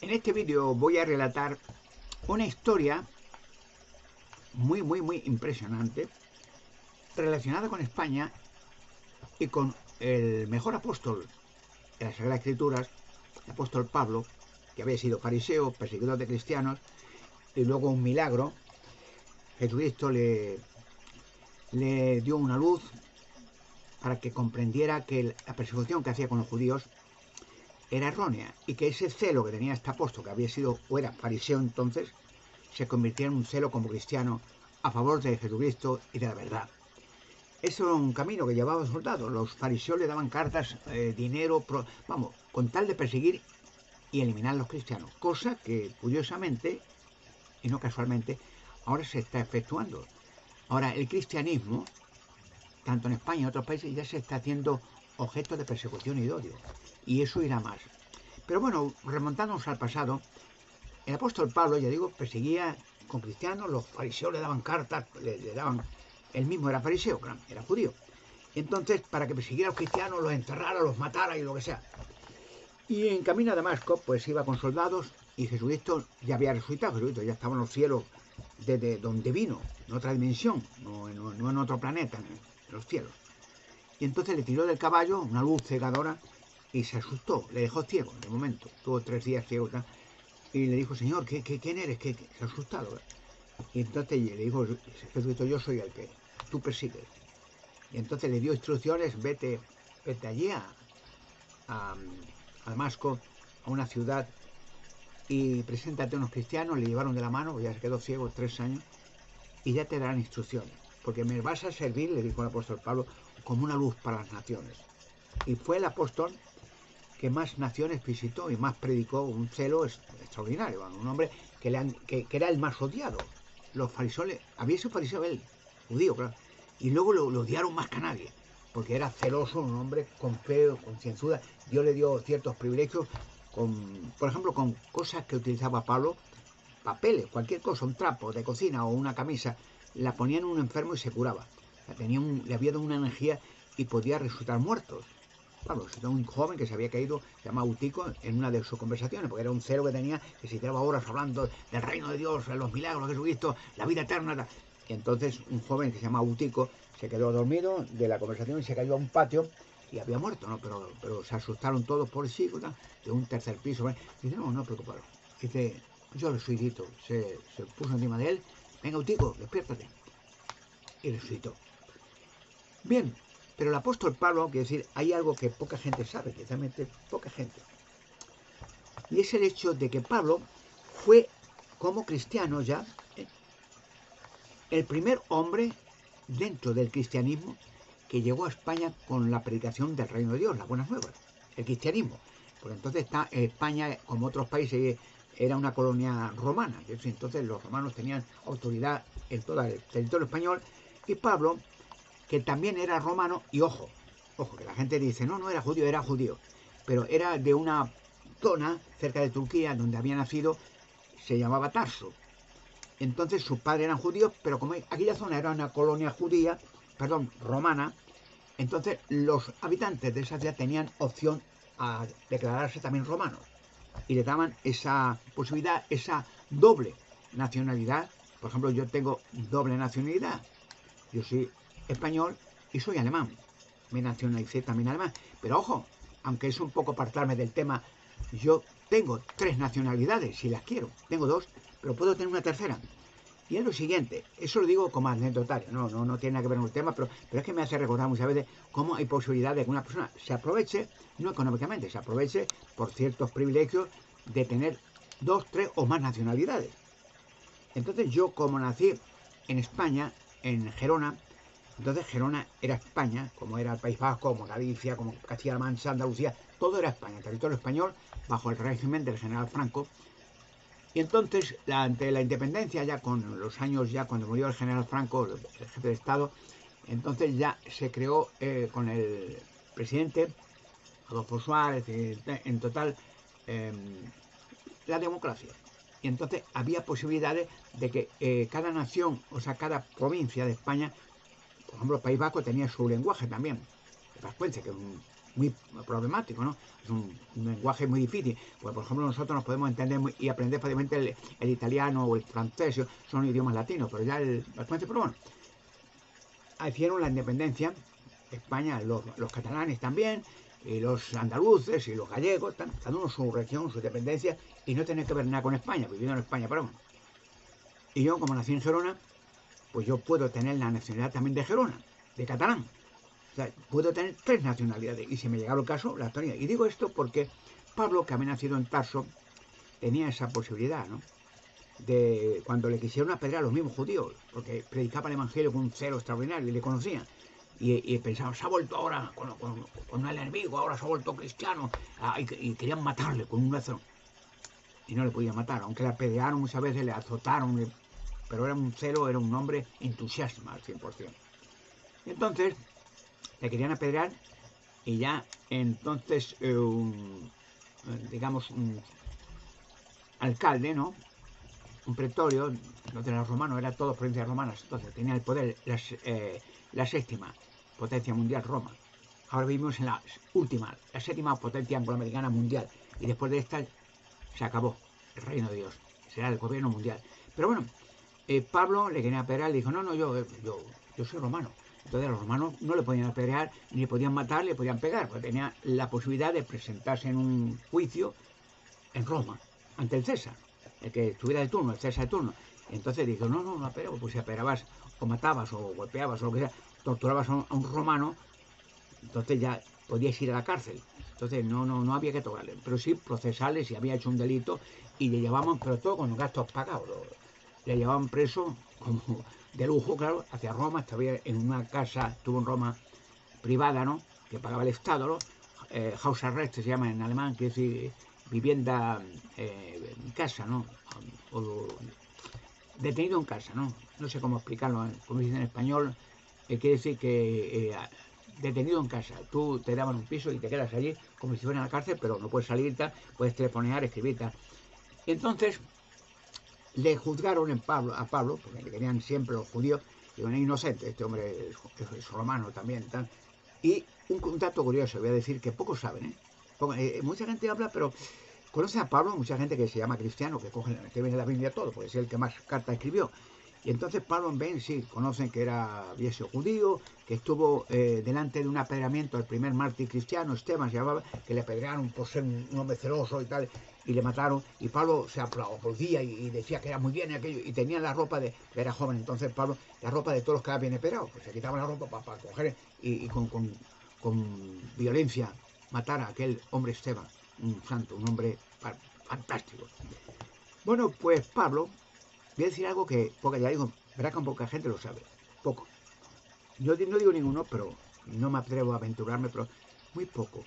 En este vídeo voy a relatar una historia muy impresionante relacionada con España y con el mejor apóstol de las Sagradas Escrituras, el apóstol Pablo, que había sido fariseo, perseguidor de cristianos, y luego un milagro. Jesucristo le dio una luz para que comprendiera que la persecución que hacía con los judíos era errónea y que ese celo que tenía este apóstol, que había sido o era fariseo entonces, se convirtiera en un celo como cristiano a favor de Jesucristo y de la verdad. Eso era un camino que llevaba soldados. Los fariseos le daban cartas, dinero, con tal de perseguir y eliminar a los cristianos, cosa que curiosamente y no casualmente ahora se está efectuando. Ahora el cristianismo, tanto en España y en otros países, ya se está haciendo objeto de persecución y de odio, y eso irá más. Pero bueno, remontándonos al pasado, el apóstol Pablo, ya digo, perseguía con cristianos. Los fariseos le daban cartas, le daban, él mismo era fariseo, era judío. Entonces, para que persiguiera a los cristianos, los encerrara, los matara y lo que sea. Y en camino a Damasco, pues iba con soldados, y Jesucristo ya había resucitado. Jesucristo ya estaba en los cielos desde donde vino, en otra dimensión, no en otro planeta, en los cielos. Y entonces le tiró del caballo una luz cegadora y se asustó, le dejó ciego de momento. Tuvo 3 días ciego, y le dijo: Señor, ¿quién eres? Se ha asustado. Y entonces le dijo Jesucristo: yo soy el que tú persigues. Y entonces le dio instrucciones: vete allí a Damasco, a una ciudad, y preséntate a unos cristianos. Le llevaron de la mano, ya se quedó ciego 3 años, y ya te darán instrucciones, porque me vas a servir, le dijo el apóstol Pablo, como una luz para las naciones. Y fue el apóstol que más naciones visitó y más predicó, un celo extraordinario, un hombre que era el más odiado. Los fariseos, había sido fariseo él, judío, claro, y luego lo odiaron más que a nadie, porque era celoso, un hombre con fe, concienzuda. Dios le dio ciertos privilegios, por ejemplo, con cosas que utilizaba Pablo, papeles, cualquier cosa, un trapo de cocina o una camisa, la ponía en un enfermo y se curaba. Le había dado una energía y podía resucitar muertos. Pablo resucitó un joven que se había caído, se llama Eutico, en una de sus conversaciones, porque era un celo que tenía, que se tiraba horas hablando del reino de Dios, de los milagros de Jesucristo, la vida eterna. Y entonces un joven que se llama Eutico se quedó dormido de la conversación y se cayó a un patio y había muerto, ¿no? Pero se asustaron todos por sí, ¿no? De un tercer piso. ¿Eh? Dice: no preocuparos. Dice: yo resucito. Se puso encima de él: venga, Eutico, despiértate. Y resucitó. Bien, pero el apóstol Pablo, quiere decir, hay algo que poca gente sabe, precisamente poca gente. Y es el hecho de que Pablo fue, como cristiano ya, el primer hombre dentro del cristianismo que llegó a España con la predicación del reino de Dios, las buenas nuevas, el cristianismo. Porque entonces España, como otros países, era una colonia romana. Entonces los romanos tenían autoridad en todo el territorio español, y Pablo, que también era romano, y ojo, que la gente dice: no era judío, era judío, pero era de una zona cerca de Turquía donde había nacido, se llamaba Tarso. Entonces sus padres eran judíos, pero como aquella zona era una colonia judía, romana, entonces los habitantes de esa ciudad tenían opción a declararse también romanos, y le daban esa posibilidad, esa doble nacionalidad. Por ejemplo, yo tengo doble nacionalidad, yo soy español y soy alemán, me nacionalicé también alemán. Pero ojo, aunque es un poco apartarme del tema, yo tengo 3 nacionalidades si las quiero, tengo 2, pero puedo tener una tercera. Y es lo siguiente, eso lo digo como anecdotario, no tiene nada que ver con el tema, pero es que me hace recordar muchas veces cómo hay posibilidad de que una persona se aproveche, no económicamente, se aproveche por ciertos privilegios de tener 2, 3 o más nacionalidades. Entonces yo, como nací en España, en Gerona, entonces Gerona era España, como era el País Vasco, como Galicia, como Castilla-La Mancha, Andalucía, todo era España, territorio español, bajo el régimen del general Franco. Y entonces, ante la independencia, ya con los años, ya cuando murió el general Franco, el jefe de Estado, entonces ya se creó con el presidente Adolfo Suárez, en total, la democracia. Y entonces había posibilidades de que cada nación, o sea, cada provincia de España, por ejemplo, el País Vasco tenía su lenguaje también, el vascuence, que es muy problemático, ¿no? Es un lenguaje muy difícil. Pues, por ejemplo, nosotros nos podemos entender y aprender fácilmente el italiano o el francés, son idiomas latinos, pero ya pero bueno, hicieron la independencia, España, los catalanes también, y los andaluces y los gallegos, cada uno su región, su dependencia, y no tiene que ver nada con España, viviendo en España, pero bueno. Y yo, como nací en Gerona, pues yo puedo tener la nacionalidad también de Gerona, de catalán. O sea, puedo tener 3 nacionalidades, y si me llegara el caso, la tenía. Y digo esto porque Pablo, que había nacido en Tarso, tenía esa posibilidad, ¿no? De cuando le quisieron apedrear a los mismos judíos, porque predicaba el evangelio con un celo extraordinario y le conocían. Y pensaban, se ha vuelto ahora con el enemigo, ahora se ha vuelto cristiano, y querían matarle con un lazo. Y no le podían matar, aunque le apedrearon muchas veces, le azotaron, pero era un celo, era un hombre entusiasta al 100%. Entonces, le querían apedrear y ya entonces, digamos, un alcalde, ¿no? Un pretorio, no de los romanos, era todo provincias romanas, entonces tenía el poder, la séptima potencia mundial, Roma. Ahora vivimos en la última, la séptima potencia angloamericana mundial, y después de esta se acabó el reino de Dios, será el gobierno mundial. Pero bueno, Pablo le quería apedrear y dijo, no, yo soy romano. Entonces los romanos no le podían apedrear, ni le podían matar, ni le podían pegar, porque tenía la posibilidad de presentarse en un juicio en Roma, ante el César, el que estuviera de turno, el César de turno. Entonces dijo, no, pero pues si apedreabas o matabas o golpeabas o lo que sea, torturabas a un romano, entonces ya podías ir a la cárcel. Entonces no había que tocarle, pero sí procesarle si había hecho un delito, y le llevaban, pero todo con gastos pagados. Le llevaban preso como de lujo, claro, hacia Roma. Estaba en una casa, estuvo en Roma, privada, ¿no? Que pagaba el Estado, ¿no? Hausarrest se llama en alemán, que es decir, vivienda en casa, ¿no? O detenido en casa, ¿no? No sé cómo explicarlo, como dice en español, quiere decir que detenido en casa. Tú te daban un piso y te quedas allí como si fuera en la cárcel, pero no puedes salir, tal, puedes telefonear, escribir, tal. Entonces, le juzgaron a Pablo, porque le querían siempre los judíos, y un inocente, este hombre es romano también, tal. Y un dato curioso, voy a decir que pocos saben, mucha gente habla, pero conoce a Pablo, mucha gente que se llama cristiano, que viene la Biblia todo, porque es el que más cartas escribió. Y entonces Pablo en Ben, sí, conocen que había sido judío, que estuvo delante de un apedreamiento, el primer mártir cristiano, Esteban se llamaba, que le apedrearon por ser un hombre celoso y tal, y le mataron. Y Pablo se aplaudía y decía que era muy bien aquello, y tenía la ropa era joven, entonces Pablo, la ropa de todos los que habían apedreado, pues se quitaban la ropa para coger y con violencia matar a aquel hombre Esteban, un santo, un hombre fantástico. Bueno, pues Pablo, voy a decir algo que, porque ya digo, verá que poca gente lo sabe, poco. Yo no digo ninguno, pero no me atrevo a aventurarme, pero muy poco.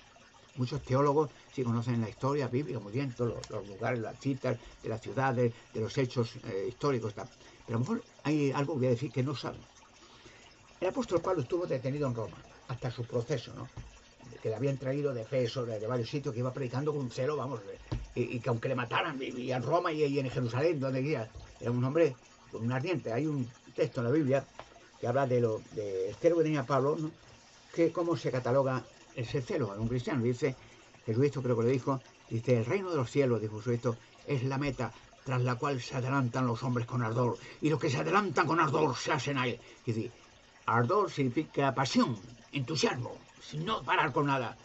Muchos teólogos sí conocen la historia bíblica muy bien, todos los lugares, las citas de las ciudades, de los hechos históricos, tal. Pero a lo mejor hay algo que voy a decir que no saben. El apóstol Pablo estuvo detenido en Roma, hasta su proceso, ¿no? Que le habían traído de Efeso, de varios sitios, que iba predicando con un celo, vamos, y que aunque le mataran, vivía en Roma y en Jerusalén, donde quiera, era un hombre con un ardiente. Hay un texto en la Biblia que habla de celo que tenía Pablo, ¿no? Que cómo se cataloga ese celo en un cristiano. Dice, Jesucristo creo que lo dijo, dice, el reino de los cielos, dijo Jesucristo, es la meta tras la cual se adelantan los hombres con ardor, y los que se adelantan con ardor se hacen a él. Es decir, ardor significa pasión, entusiasmo, sin no parar con nada.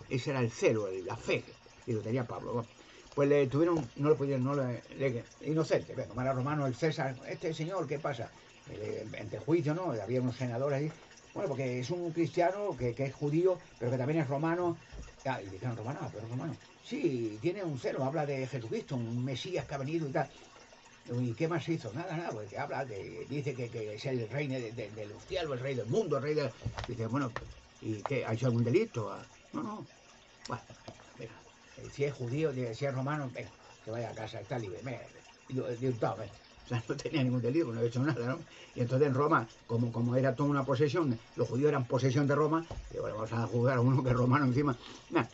Ese era el celo, la fe, y lo tenía Pablo. Bueno, pues le tuvieron, no lo pudieron, inocente, como era romano, el César, este señor, ¿qué pasa? Entre juicio, ¿no? Había unos senadores ahí. Bueno, porque es un cristiano que es judío, pero que también es romano. Y dijeron, romano, pero romano. Sí, tiene un celo, habla de Jesucristo, un Mesías que ha venido y tal. ¿Y qué más hizo? Nada, porque dice que es el rey de los cielos, el rey del mundo, el rey de... Dice, bueno, ¿y qué? ¿Ha hecho algún delito? No. Bueno, mira, si es judío, si es romano, venga, que vaya a casa, está libre. O sea, no tenía ningún delito, no había hecho nada, ¿no? Y entonces en Roma, como era toda una posesión, los judíos eran posesión de Roma, y bueno, vamos a juzgar a uno que es romano encima. Nah,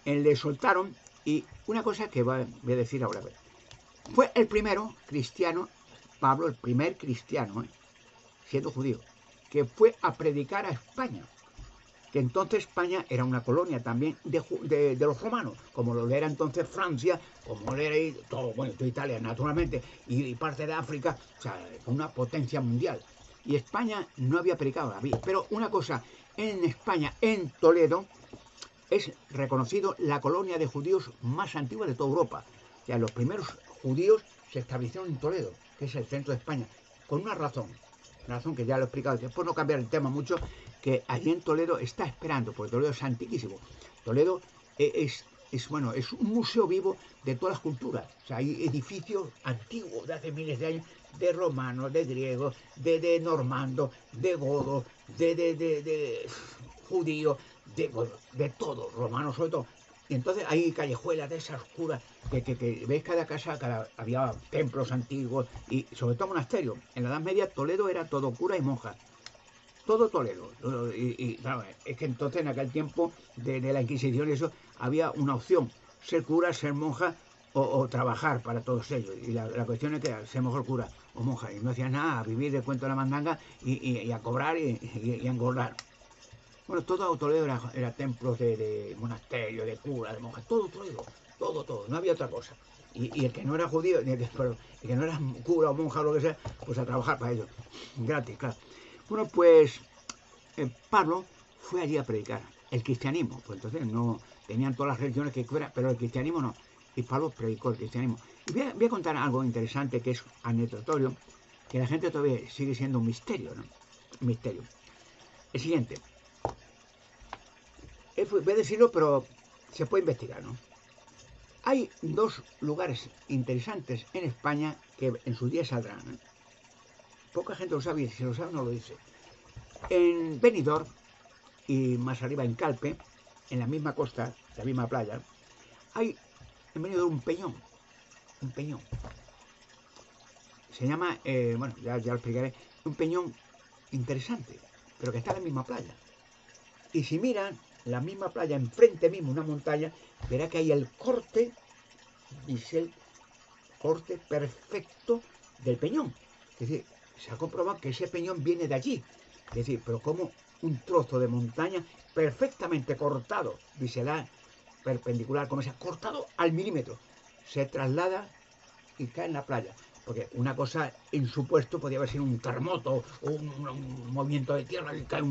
le soltaron, y una cosa que voy a decir ahora, fue el primero cristiano, Pablo, el primer cristiano, siendo judío, que fue a predicar a España, que entonces España era una colonia también de los romanos, como lo era entonces Francia, como lo era todo, bueno, toda Italia naturalmente, y parte de África, o sea, una potencia mundial. Y España no había predicado la vida. Pero una cosa, en España, en Toledo, es reconocido la colonia de judíos más antigua de toda Europa. O sea, los primeros judíos se establecieron en Toledo, que es el centro de España, con una razón que ya lo he explicado, después no cambiar el tema mucho, que allí en Toledo está esperando, porque Toledo es antiquísimo. Toledo bueno, es un museo vivo de todas las culturas. O sea, hay edificios antiguos de hace miles de años, de romanos, de griegos, de normandos, de godos, de judíos, bueno, de todo, romanos sobre todo. Y entonces hay callejuelas de esas oscuras que veis cada casa, había templos antiguos y sobre todo monasterios. En la Edad Media Toledo era todo cura y monja. Todo Toledo. Y claro, es que entonces en aquel tiempo de la Inquisición y eso, había una opción, ser cura, ser monja o trabajar para todos ellos. Y la cuestión es que ser mejor cura o monja. Y no hacían nada, a vivir de cuento de la mandanga y a cobrar y a engordar. Bueno, todo Toledo era templos de monasterio, de cura, de monjas, todo Toledo, todo, no había otra cosa. Y el que no era judío, el que no era cura o monja o lo que sea, pues a trabajar para ellos, gratis, claro. Bueno, pues Pablo fue allí a predicar el cristianismo, pues entonces no tenían todas las religiones que fuera, pero el cristianismo no. Y Pablo predicó el cristianismo. Y voy a contar algo interesante que es anecdotorio, que la gente todavía sigue siendo un misterio, ¿no? Un misterio. El siguiente. Voy a decirlo, pero se puede investigar, ¿no? Hay dos lugares interesantes en España que en sus días saldrán, ¿eh? Poca gente lo sabe y si lo sabe no lo dice. En Benidorm y más arriba en Calpe, en la misma costa, la misma playa, hay en Benidorm un peñón. Se llama, bueno, ya lo explicaré, un peñón interesante, pero que está en la misma playa. Y si miran la misma playa, enfrente mismo una montaña, verá que hay el corte, dice el corte perfecto del peñón. Es decir, se ha comprobado que ese peñón viene de allí. Es decir, pero como un trozo de montaña perfectamente cortado, biselar, perpendicular, como sea, cortado al milímetro, se traslada y cae en la playa. Porque una cosa en su puesto podría haber sido un terremoto o un movimiento de tierra y cae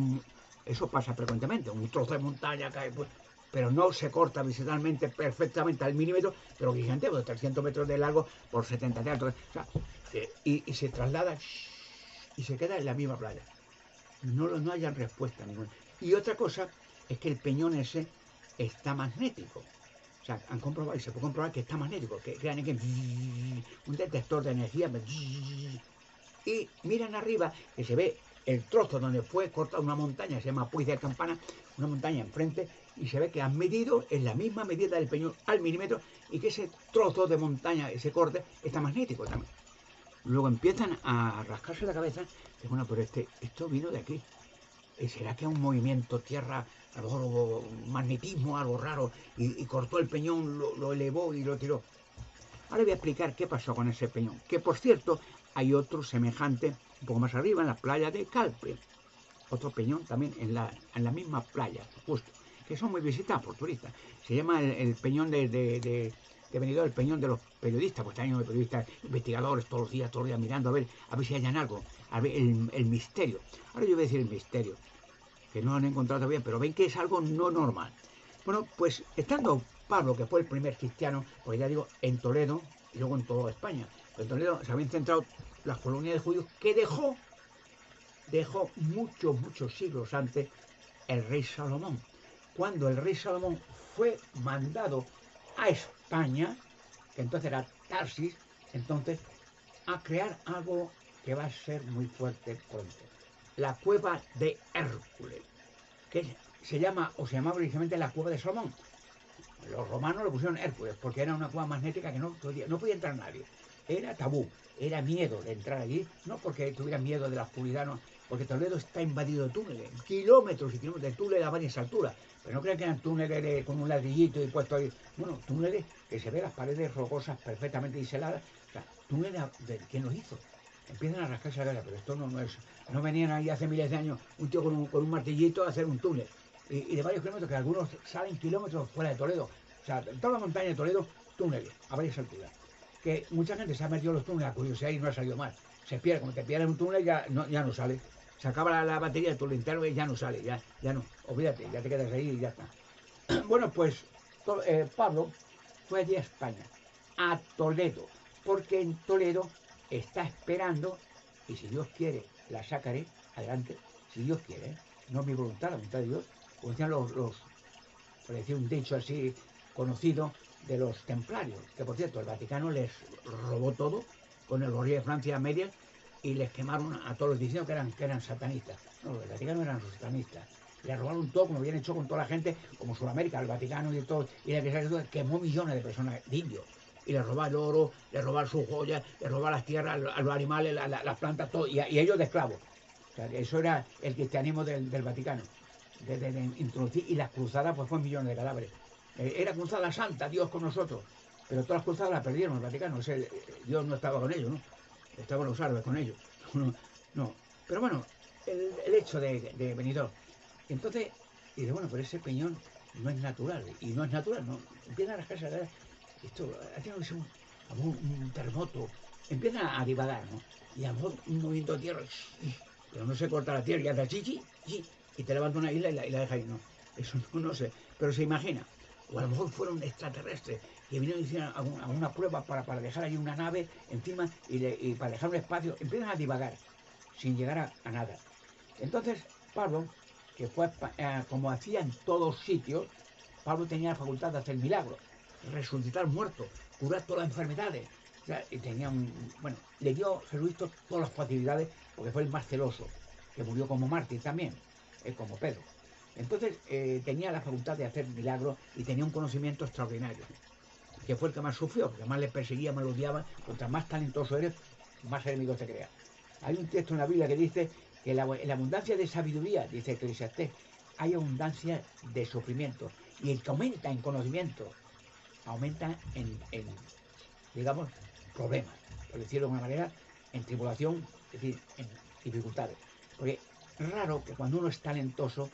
eso pasa frecuentemente, un trozo de montaña cae, pues, pero no se corta visceralmente perfectamente al milímetro, pero gigante, de 300 metros de largo por 70 de alto. O sea, y se traslada y se queda en la misma playa. No hay respuesta ninguna. Y otra cosa es que el peñón ese está magnético. O sea, han comprobado y se puede comprobar que está magnético, que crean que un detector de energía y miran arriba que se ve el trozo donde fue cortada una montaña, se llama Puig de Campana, una montaña enfrente, y se ve que han medido en la misma medida del peñón al milímetro y que ese trozo de montaña, ese corte, está magnético también. Luego empiezan a rascarse la cabeza y bueno, pero esto vino de aquí. ¿Será que un movimiento tierra, a lo mejor hubo magnetismo, algo raro, y cortó el peñón, lo elevó y lo tiró? Ahora voy a explicar qué pasó con ese peñón. Que por cierto, hay otro semejante, un poco más arriba, en la playa de Calpe. Otro peñón también en la misma playa, justo. Que son muy visitados por turistas. Se llama el peñón de Benidorm, el peñón de los periodistas, pues están llenos de periodistas, investigadores, todos los días mirando a ver si hayan algo, a ver el misterio. Ahora yo voy a decir el misterio, que no lo han encontrado todavía, pero ven que es algo no normal. Bueno, pues estando Pablo, que fue el primer cristiano, pues ya digo, en Toledo y luego en toda España. En Toledo se habían centrado las colonias de judíos que dejó muchos siglos antes el rey Salomón. Cuando el rey Salomón fue mandado a España, que entonces era Tarsis, entonces a crear algo que va a ser muy fuerte pronto. La cueva de Hércules, que se llamaba originalmente la cueva de Salomón. Los romanos le pusieron Hércules porque era una cueva magnética que no podía entrar nadie. Era tabú, era miedo de entrar allí, no porque tuviera miedo de la oscuridad, no, porque Toledo está invadido de túneles, kilómetros y kilómetros de túneles a varias alturas. Pero no crean que eran túneles con un ladrillito y puesto ahí. Bueno, túneles que se ven las paredes rocosas perfectamente diseladas. O sea, túneles de quién los hizo. Empiezan a rascarse la cara, pero esto no es. No venían ahí hace miles de años un tío con un martillito a hacer un túnel. y de varios kilómetros, que algunos salen kilómetros fuera de Toledo. O sea, en toda la montaña de Toledo, túneles a varias alturas. Que mucha gente se ha metido en los túneles a curiosidad y no ha salido mal. Se pierde, como te pierdes un túnel ya no sale. Se acaba la batería de tu linterna y ya no sale, ya no. Olvídate, ya te quedas ahí y ya está. Bueno, pues Pablo fue allí a España, a Toledo, porque en Toledo está esperando, y si Dios quiere, la sacaré adelante, si Dios quiere, ¿eh? No es mi voluntad, la voluntad de Dios, como decían por decir un dicho así conocido, de los templarios, que por cierto el Vaticano les robó todo con el rey de Francia a medias y les quemaron a todos diciendo que eran satanistas. No, el Vaticano eran los satanistas. Le robaron todo, como habían hecho con toda la gente, como Sudamérica, el Vaticano y todo, y la Iglesia quemó millones de personas, de indios. Y les robaron el oro, les robaron sus joyas, les robaron las tierras, a los animales, las plantas, todo, y ellos de esclavos. O sea, que eso era el cristianismo del Vaticano. De introducir, y las cruzadas pues fue millones de cadáveres. Era cruzada santa, Dios con nosotros, pero todas las cruzadas las perdieron el Vaticano. Dios no estaba con ellos, ¿no? Estaban los árabes con ellos. No. Pero bueno, el hecho de Benidorm. Entonces, dice, bueno, pero ese peñón no es natural. Y no es natural, ¿no? Empiezan a rascarse la esto ha tenido que ser un terremoto. Empiezan a divagar, ¿no? Y a lo mejor un movimiento de tierra, pero no se corta la tierra y hace chichi, y te levanta una isla y la deja ahí, no. Eso no sé, pero se imagina. O a lo mejor fueron extraterrestres que vinieron y hicieron alguna prueba para dejar ahí una nave encima y para dejar un espacio. Empiezan a divagar sin llegar a nada. Entonces, Pablo, que fue como hacía en todos sitios, Pablo tenía la facultad de hacer milagros, resucitar muertos, curar todas las enfermedades. O sea, y tenía bueno, le dio Jesucristo todas las facilidades porque fue el más celoso, que murió como mártir también, como Pedro. Entonces tenía la facultad de hacer milagros y tenía un conocimiento extraordinario, que fue el que más sufrió, porque más le perseguía, más lo odiaba. Contra más talentoso eres, más enemigos te creas. Hay un texto en la Biblia que dice que en la abundancia de sabiduría, dice Eclesiastés, hay abundancia de sufrimiento. Y el que aumenta en conocimiento, aumenta en digamos, problemas, por decirlo de alguna manera, en tribulación, es decir, en dificultades. Porque es raro que cuando uno es talentoso,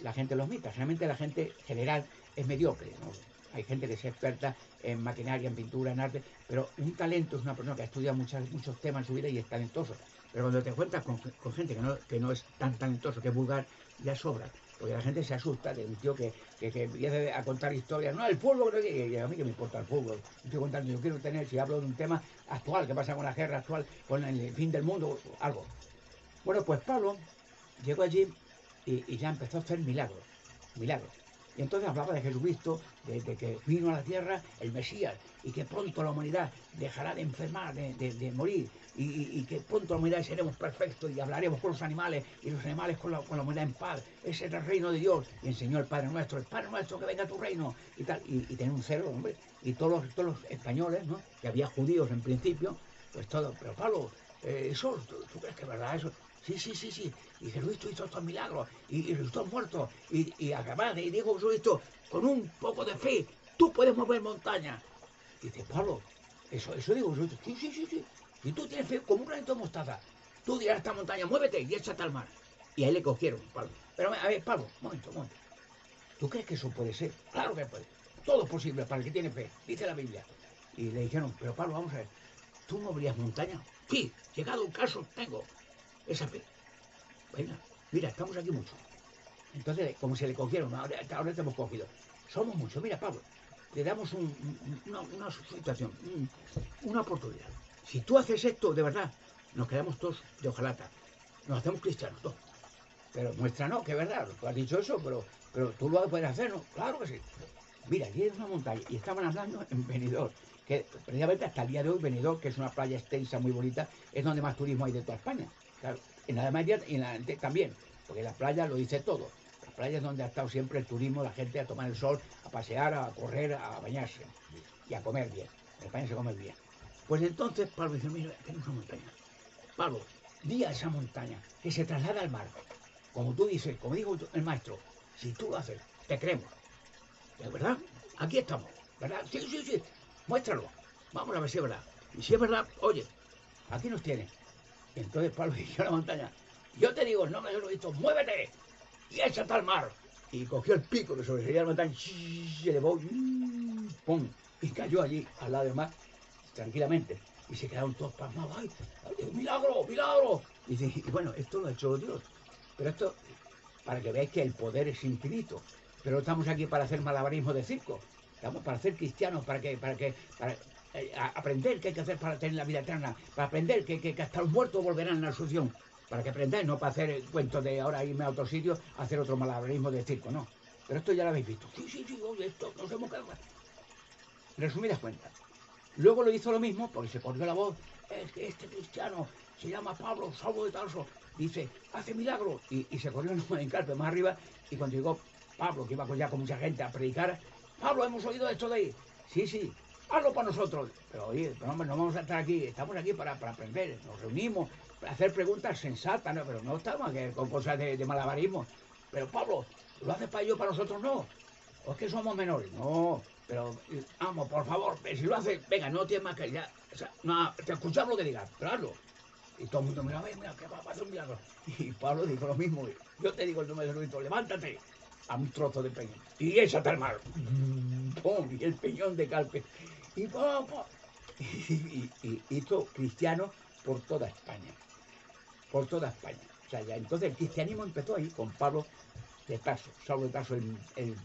la gente lo imita. Generalmente la gente general es mediocre, ¿no? Hay gente que es experta en maquinaria, en pintura, en arte, pero un talento es una persona que ha estudiado muchos temas en su vida y es talentoso. Pero cuando te encuentras con gente que no es tan talentoso, que es vulgar, ya sobra. Porque la gente se asusta de un tío que empieza a contar historias. No, el fútbol, y a mí que me importa el fútbol. Estoy contando, yo quiero tener, si hablo de un tema actual, que pasa con la guerra actual, con el fin del mundo, algo. Bueno, pues Pablo llegó allí y ya empezó a hacer milagros. Y entonces hablaba de Jesucristo, de que vino a la tierra el Mesías, y que pronto la humanidad dejará de enfermar, de morir, y que pronto la humanidad seremos perfectos y hablaremos con los animales, y los animales con la humanidad en paz. Ese es el reino de Dios. Y enseñó el Padre Nuestro, que venga a tu reino, y tal. Y tenía un celo, hombre. Y todos los españoles, ¿no? Que había judíos en principio, pues todo. Pero Pablo, ¿tú crees que es verdad eso? Sí. Y Jesucristo hizo estos milagros y resucitó muertos. Y además, y dijo Jesucristo, con un poco de fe, tú puedes mover montañas. Y dice, Pablo, eso digo Jesucristo. Sí. Y tú tienes fe como un granito de mostaza. Tú dirás a esta montaña, muévete y échate al mar. Y ahí le cogieron, Pablo. Pero a ver, Pablo, un momento. ¿Tú crees que eso puede ser? Claro que puede. Todo es posible para el que tiene fe, dice la Biblia. Y le dijeron, pero Pablo, vamos a ver, ¿tú moverías montaña? Sí, llegado un caso, tengo esa fe. Venga, mira, estamos aquí muchos. Entonces, como se le cogieron, ahora te hemos cogido. Somos muchos. Mira, Pablo, le damos una situación, una oportunidad. Si tú haces esto, de verdad, nos quedamos todos de hojalata. Nos hacemos cristianos, todos. Pero muéstranos que es verdad. Tú has dicho eso, pero tú lo puedes hacer, ¿no? Claro que sí. Mira, aquí es una montaña y estaban hablando en Benidorm, que precisamente hasta el día de hoy Benidorm, que es una playa extensa, muy bonita, es donde más turismo hay de toda España. Claro, en la media y en la también, porque la playa lo dice todo. La playa es donde ha estado siempre el turismo, la gente a tomar el sol, a pasear, a correr, a bañarse y a comer bien. En España se come bien. Pues entonces Pablo dice, mira, tenemos una montaña. Pablo, di a esa montaña que se traslada al mar. Como tú dices, como dijo el maestro, si tú lo haces, te creemos. ¿De verdad? Aquí estamos, ¿verdad? Sí. Muéstralo. Vamos a ver si es verdad. Y si es verdad, oye, aquí nos tiene. Y entonces Pablo dijo a la montaña, yo te digo el nombre de Jesucristo, muévete y échate al mar. y cogió el pico que sobresalía la montaña, se elevó, ¡pum! Y cayó allí, al lado del mar, tranquilamente. Y se quedaron todos pasmados. ¡Ay, milagro, milagro! Y bueno, esto lo ha hecho Dios. Pero esto, para que veáis que el poder es infinito. Pero no estamos aquí para hacer malabarismo de circo. Estamos para ser cristianos, para aprender qué hay que hacer para tener la vida eterna, para aprender que hasta los muertos volverán a la resurrección, para que aprendáis, no para hacer cuentos de ahora irme a otro sitio a hacer otro malabarismo de circo, no. Pero esto ya lo habéis visto. Sí, oye, esto nos hemos quedado. Resumidas cuentas. Luego lo hizo lo mismo, porque se corrió la voz, es que este cristiano se llama Pablo, Saulo de Tarso, dice, hace milagros, y se corrió en Carpe más arriba, y cuando llegó Pablo, que iba ya con mucha gente a predicar, Pablo, hemos oído esto de ahí. Sí, hazlo para nosotros. Pero oye, no vamos a estar aquí, estamos aquí para aprender, nos reunimos, para hacer preguntas sensatas, ¿no? Pero no estamos aquí con cosas de malabarismo. Pero Pablo, ¿lo haces para ellos, para nosotros no? ¿O es que somos menores? No, pero vamos, por favor, si lo haces, venga, no tienes más que ya, o sea, no, te escuchamos lo que digas, pero hazlo. Y todo el mundo, mira, que va a pasar un milagro. Y Pablo dijo lo mismo, yo te digo el nombre de Jesucristo, levántate a un trozo de peñón y échate al mar. ¡Pum! Y el peñón de Calpe. Y ¡pum! Y hizo cristianos por toda España. Por toda España. O sea, ya entonces el cristianismo empezó ahí con Pablo de Tarso. Saulo de Tarso, el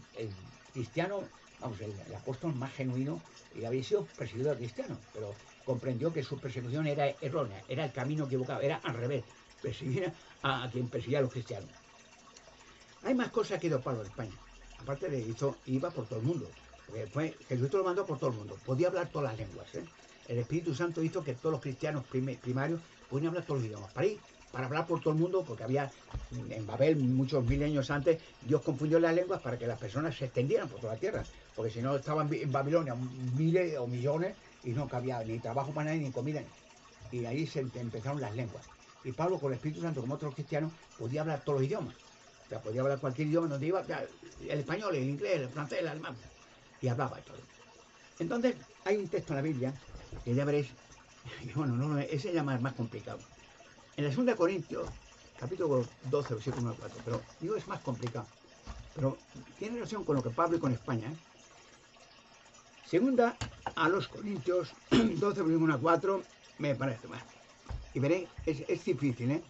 cristiano, vamos, el apóstol más genuino, y había sido perseguidor cristiano, pero comprendió que su persecución era errónea, era el camino equivocado, era al revés, perseguir a quien perseguía a los cristianos. Hay más cosas que hizo Pablo en España. Aparte de eso, iba por todo el mundo. Jesucristo lo mandó por todo el mundo. Podía hablar todas las lenguas. El Espíritu Santo hizo que todos los cristianos primarios pudieran hablar todos los idiomas. Para hablar por todo el mundo, porque había en Babel, muchos milenios antes, Dios confundió las lenguas para que las personas se extendieran por toda la tierra. Porque si no, estaban en Babilonia miles o millones y no cabía ni trabajo para nadie ni comida. Y ahí se empezaron las lenguas. Y Pablo, con el Espíritu Santo, como otros cristianos, podía hablar todos los idiomas. O sea, podía hablar cualquier idioma donde iba, el español, el inglés, el francés, el alemán, y hablaba todo. Entonces, hay un texto en la Biblia, que ya veréis, y bueno, no, ese ya es más complicado. En la 2 Corintios, capítulo 12, versículo 1 al 4, pero digo, es más complicado. Pero tiene relación con lo que Pablo y con España. Segunda a los Corintios 12, versículo 1 al 4, me parece más. Y veréis, es difícil, ¿eh?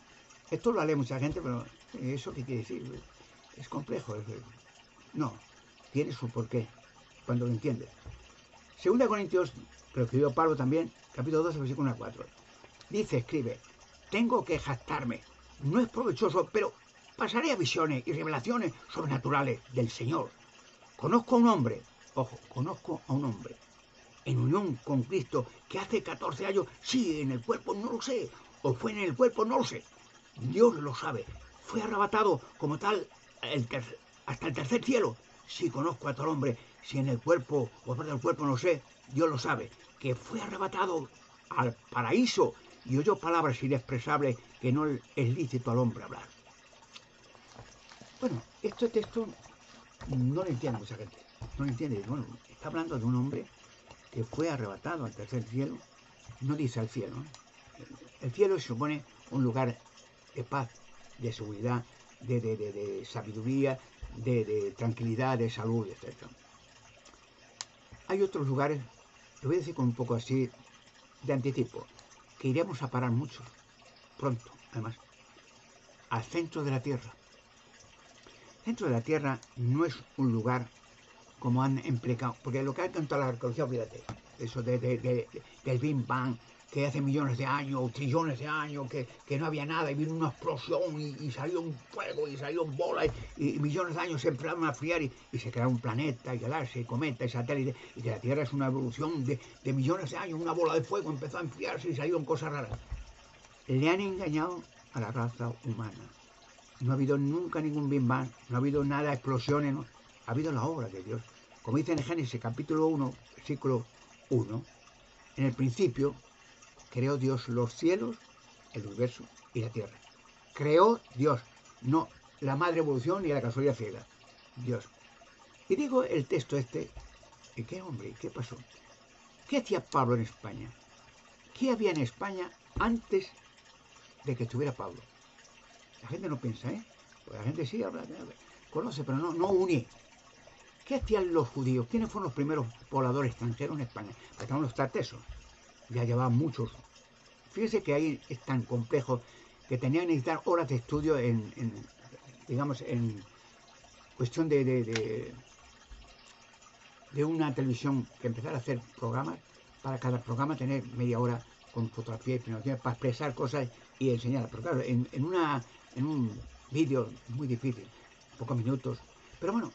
Esto lo lee mucha gente, pero ¿eso qué quiere decir? Es complejo. No, tiene su porqué, cuando lo entiendes. Segunda Corintios, que lo escribió Pablo también, capítulo 12, versículo 1 al 4. Dice, escribe, tengo que jactarme, no es provechoso, pero pasaré a visiones y revelaciones sobrenaturales del Señor. Conozco a un hombre, ojo, conozco a un hombre, en unión con Cristo, que hace 14 años, sí, en el cuerpo no lo sé, o fue en el cuerpo no lo sé. Dios lo sabe. Fue arrebatado como tal hasta el tercer cielo. Sí, conozco a tal hombre, si en el cuerpo o fuera del cuerpo no sé, Dios lo sabe. Que fue arrebatado al paraíso y oyó palabras inexpresables que no es lícito al hombre hablar. Bueno, este texto no lo entiende mucha gente. No lo entiende. Bueno, está hablando de un hombre que fue arrebatado al tercer cielo. No dice al cielo. El cielo se supone un lugar de paz, de seguridad, de sabiduría, de tranquilidad, de salud, etc. Hay otros lugares, lo voy a decir con un poco así de anticipo, que iremos a parar muchos, pronto, además, al centro de la Tierra. El centro de la Tierra no es un lugar como han implicado, porque lo que ha cantado la arqueología, olvídate, eso del Big Bang, que hace millones de años, o trillones de años, que no había nada, y vino una explosión, y salió un fuego, y salió bolas, y millones de años se empezaron a enfriar, y se crearon planetas, y galaxias, y cometas, y satélites, y que la Tierra es una evolución de millones de años, una bola de fuego empezó a enfriarse, y salieron cosas raras. Le han engañado a la raza humana. No ha habido nunca ningún Big Bang, no ha habido nada de explosiones, no. Ha habido la obra de Dios. Como dice en Génesis capítulo 1, versículo 1, en el principio creó Dios los cielos, el universo y la tierra. Creó Dios, no la madre evolución ni la casualidad ciega. Dios. Y digo el texto este, ¿y qué hombre? ¿Qué pasó? ¿Qué hacía Pablo en España? ¿Qué había en España antes de que estuviera Pablo? La gente no piensa, ¿eh? Porque la gente sí habla. conoce, pero no une. ¿Qué hacían los judíos? ¿Quiénes fueron los primeros pobladores extranjeros en España? Pues estaban los tartesos. Ya llevaban muchos. Fíjese que ahí es tan complejo que tenían que necesitar horas de estudio digamos, en cuestión de una televisión que empezara a hacer programas, para cada programa tener media hora con fotografía y filmación para expresar cosas y enseñar. Pero claro, en un vídeo muy difícil, pocos minutos. Pero bueno,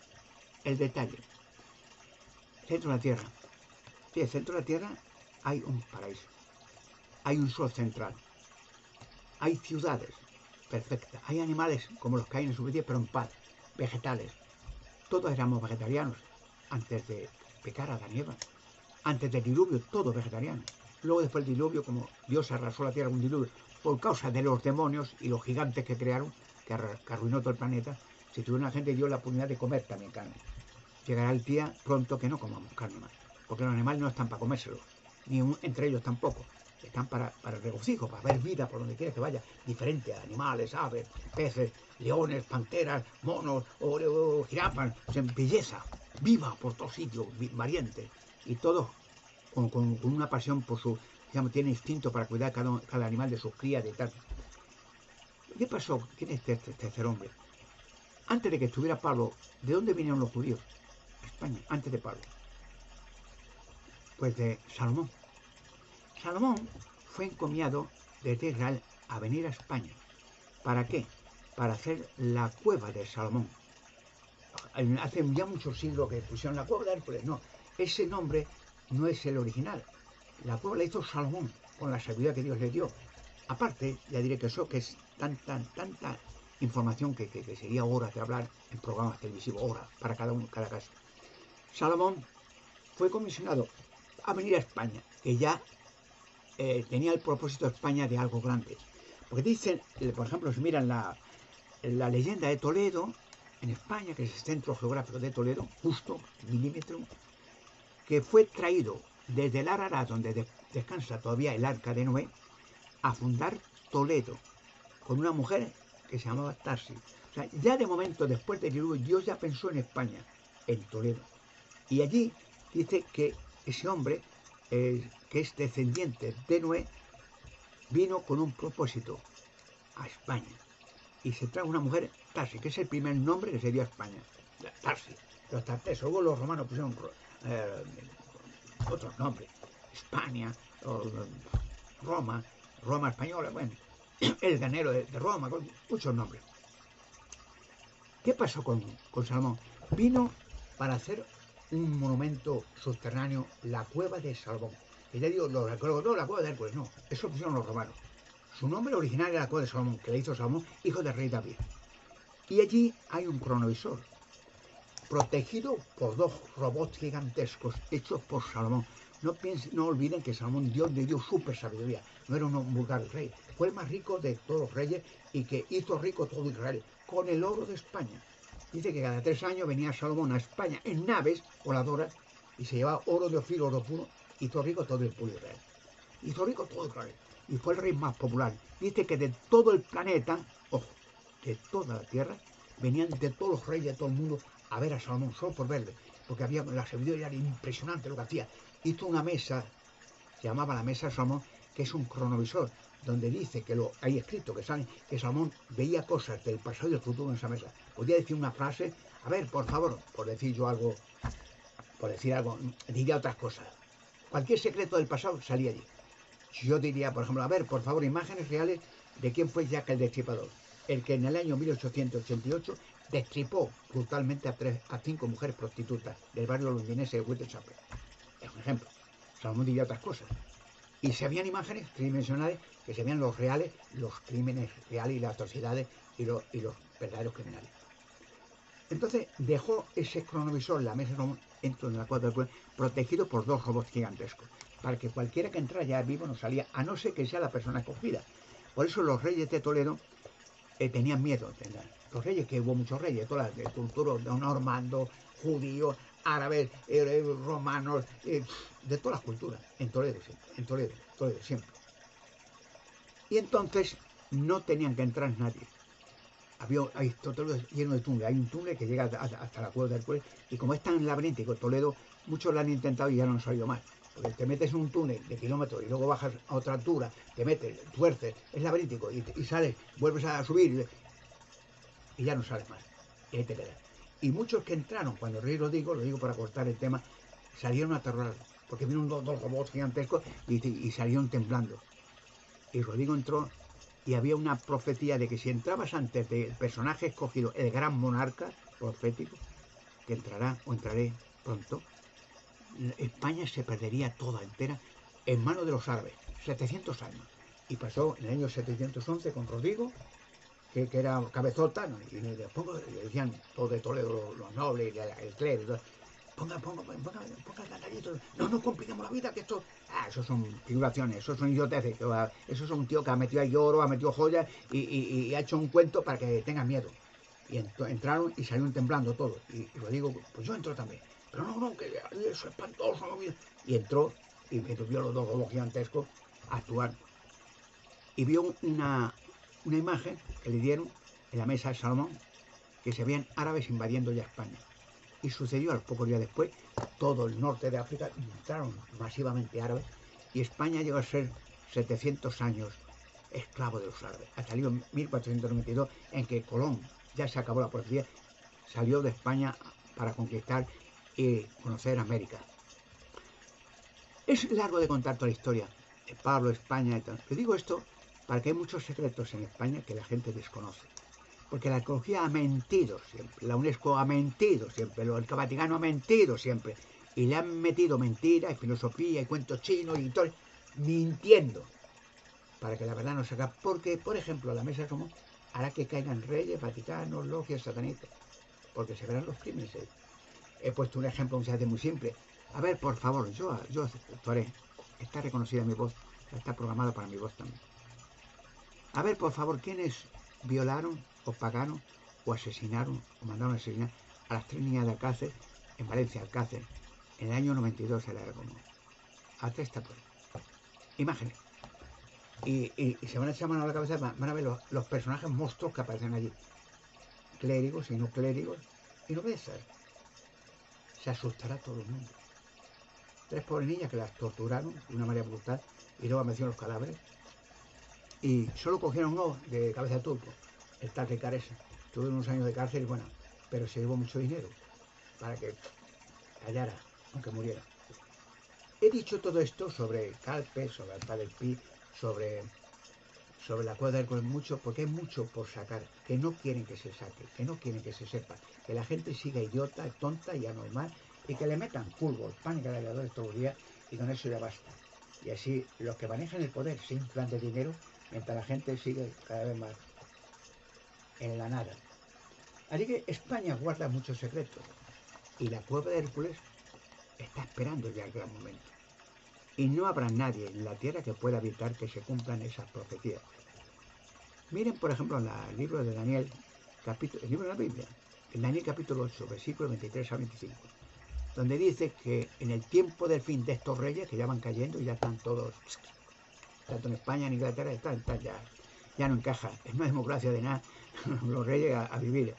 el detalle. Centro de la Tierra. Sí, el centro de la Tierra hay un paraíso. Hay un sol central. Hay ciudades perfectas. Hay animales como los que hay en su vida, pero en paz. Vegetales. Todos éramos vegetarianos antes de pecar a Adán y Eva. Antes del diluvio, todos vegetarianos. Luego, después del diluvio, como Dios arrasó la tierra con un diluvio, por causa de los demonios y los gigantes que crearon, que arruinó todo el planeta, si tuviera una gente dio la oportunidad de comer también carne. Llegará el día pronto que no comamos carne más, porque los animales no están para comérselos, ni entre ellos tampoco. Están para el regocijo, para ver vida por donde quiera que vaya, diferente a animales, aves, peces, leones, panteras, monos, o jirafas, belleza, viva por todos sitios, variante, y todos con una pasión por su, digamos, tiene instinto para cuidar cada animal de sus crías y tal. ¿Qué pasó? ¿Quién es este tercer hombre? Antes de que estuviera Pablo, ¿de dónde vinieron los judíos? A España, antes de Pablo. Pues de Salomón. Salomón fue encomiado desde Israel a venir a España. ¿Para qué? Para hacer la cueva de Salomón. Hace ya muchos siglos que pusieron la cueva de Hércules. No, ese nombre no es el original. La cueva la hizo Salomón con la sabiduría que Dios le dio. Aparte, ya diré que eso que es tanta información que sería horas de hablar en programas televisivos, horas para cada caso. Salomón fue comisionado a venir a España, que ya tenía el propósito de España de algo grande. Porque dicen, por ejemplo, si miran la leyenda de Toledo, en España, que es el centro geográfico de Toledo, justo, milímetro, que fue traído desde el Ararat, donde descansa todavía el arca de Noé, a fundar Toledo, con una mujer que se llamaba Tarsis. O sea, ya de momento, después del diluvio, Dios ya pensó en España, en Toledo. Y allí dice que ese hombre, que es descendiente de Noé, vino con un propósito a España. Y se trae una mujer, Tarsis, que es el primer nombre que se dio a España. Tarsis, los tartesos. Luego los romanos pusieron otros nombres. España, Roma española, bueno, el granero de Roma, con muchos nombres. ¿Qué pasó con Salomón? Vino para hacer un monumento subterráneo, la cueva de Salomón. Y ya digo, no, la cueva de Hércules, no, eso lo pusieron los romanos. Su nombre original era la cueva de Salomón, que le hizo Salomón, hijo del rey David. Y allí hay un cronovisor, protegido por dos robots gigantescos hechos por Salomón. No olviden que Salomón, Dios le dio súper sabiduría, no era un vulgar rey, fue el más rico de todos los reyes y que hizo rico todo Israel con el oro de España. Dice que cada 3 años venía Salomón a España en naves voladoras y se llevaba oro de Ofir, oro puro, hizo rico todo el pueblo de Israel. Hizo rico todo Israel y fue el rey más popular. Dice que de todo el planeta, ojo, de toda la tierra, venían de todos los reyes de todo el mundo a ver a Salomón, solo por verle, porque había la sabiduría, era impresionante lo que hacía. Hizo una mesa, se llamaba la mesa de Salomón, que es un cronovisor, donde dice que hay escrito que Salomón veía cosas del pasado y del futuro en esa mesa. Podía decir una frase, a ver, por favor, por decir algo, diría otras cosas. Cualquier secreto del pasado salía allí. Yo diría, por ejemplo, a ver, por favor, imágenes reales de quién fue Jack el Destripador, el que en el año 1888 destripó brutalmente a 5 mujeres prostitutas del barrio londinense de Whitechapel. Es un ejemplo. Salomón diría otras cosas. Y se habían imágenes tridimensionales que se veían los crímenes reales y las atrocidades y los verdaderos criminales. Entonces dejó ese cronovisor, la mesa dentro de la cueva del pueblo, protegido por 2 robots gigantescos, para que cualquiera que entrara ya vivo no salía, a no ser que sea la persona escogida. Por eso los reyes de Toledo tenían miedo. Los reyes, que hubo muchos reyes, todas de cultura, de normando, judíos, árabes, romanos, de todas las culturas, en Toledo siempre. Y entonces no tenían que entrar nadie. hay Toledo lleno de túneles. Hay un túnel que llega hasta la cueva de Hércules, y como es tan laberíntico Toledo, muchos lo han intentado y ya no han salido más. Porque te metes en un túnel de kilómetros y luego bajas a otra altura, te metes, tuerces, es laberíntico, y sales, vuelves a subir y ya no sales más. Y ahí te quedas. Y muchos que entraron, cuando lo digo para cortar el tema, salieron aterrados, porque vieron dos robots gigantescos y salieron temblando. Y Rodrigo entró y había una profecía de que si entrabas antes del personaje escogido, el gran monarca profético, que entrará o entraré pronto, España se perdería toda entera en manos de los árabes, 700 años. Y pasó en el año 711 con Rodrigo, que era cabezota, ¿no? Y le decían todo de Toledo, los nobles, el clero, ponga cantadito, no compliquemos la vida, que esto... eso son figuraciones, eso son idioteces, eso son un tío que ha metido ahí oro, ha metido joyas y ha hecho un cuento para que tengan miedo. Y entraron y salieron temblando todos. Y Rodrigo, pues yo entro también. Pero no, que eso es espantoso. No, y entró y me vio los dos robots gigantescos actuar. Y vio una imagen que le dieron en la mesa de Salomón, que se veían árabes invadiendo ya España. Y sucedió a los pocos días después, todo el norte de África entraron masivamente árabes, y España llegó a ser 700 años esclavo de los árabes. Hasta el año 1492, en que Colón, ya se acabó la profecía, salió de España para conquistar y conocer América. Es largo de contar toda la historia de Pablo, España y tal. Pero digo esto para que hay muchos secretos en España que la gente desconoce. Porque la arqueología ha mentido siempre, la UNESCO ha mentido siempre, el Vaticano ha mentido siempre. Y le han metido mentiras, y filosofía, y cuentos chinos, y todo, mintiendo, para que la verdad no se haga. Porque, por ejemplo, la mesa de Salomón hará que caigan reyes, vaticanos, logias, satanistas, porque se verán los crímenes. He puesto un ejemplo muchas veces muy simple. A ver, por favor, yo actuaré. Está reconocida mi voz, está programada para mi voz también. A ver, por favor, ¿quiénes violaron o pagaron o asesinaron o mandaron a asesinar a las 3 niñas de Alcácer, en Valencia, Alcácer, en el año 92 en la era común? A 3 estatuas. Imágenes. Y se van a echar mano a la cabeza, van a ver los personajes monstruos que aparecen allí. Clérigos y no clérigos y noblezas. Se asustará todo el mundo. 3 pobres niñas que las torturaron de una manera brutal y luego aparecieron los cadáveres. Y solo cogieron uno de cabeza de turco, el tal que Caresa. Tuvo unos años de cárcel y bueno, pero se llevó mucho dinero para que callara, aunque muriera. He dicho todo esto sobre Calpe, sobre el Padre Pi, sobre la cueva de Hércules, mucho, porque hay mucho por sacar, que no quieren que se saque, que no quieren que se sepa, que la gente siga idiota, tonta y anormal, y que le metan fútbol, pánico de aviadores todos los días, y con eso ya basta. Y así los que manejan el poder se inflan de dinero, mientras la gente sigue cada vez más en la nada. Así que España guarda muchos secretos, y la cueva de Hércules está esperando ya el gran momento. Y no habrá nadie en la tierra que pueda evitar que se cumplan esas profecías. Miren, por ejemplo, en el libro de Daniel, el libro de la Biblia, en Daniel capítulo 8, versículos 23 a 25, donde dice que en el tiempo del fin de estos reyes, que ya van cayendo y ya están todos, tanto en España, en Inglaterra, están ya no encaja, es una democracia de nada, los reyes a vivir.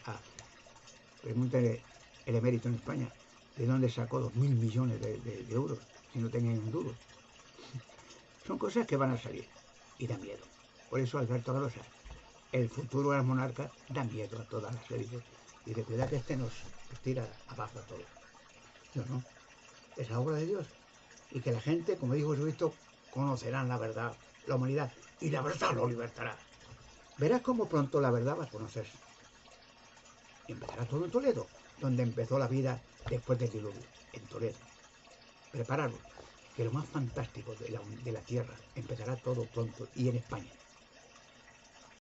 Pregúntale el emérito en España, ¿de dónde sacó 2.000 millones de euros si no tenían un duro? Son cosas que van a salir y dan miedo. Por eso Alberto Galosa, el futuro de las monarcas, da miedo a todas las élites. Y de cuidar que nos tira abajo a todos. Yo no. Es la obra de Dios. Y que la gente, como dijo Jesucristo, conocerán la verdad, la humanidad, y la verdad lo libertará. Verás cómo pronto la verdad va a conocerse. Y empezará todo en Toledo, donde empezó la vida después del diluvio, en Toledo. Prepararos, que lo más fantástico de la tierra empezará todo pronto, y en España.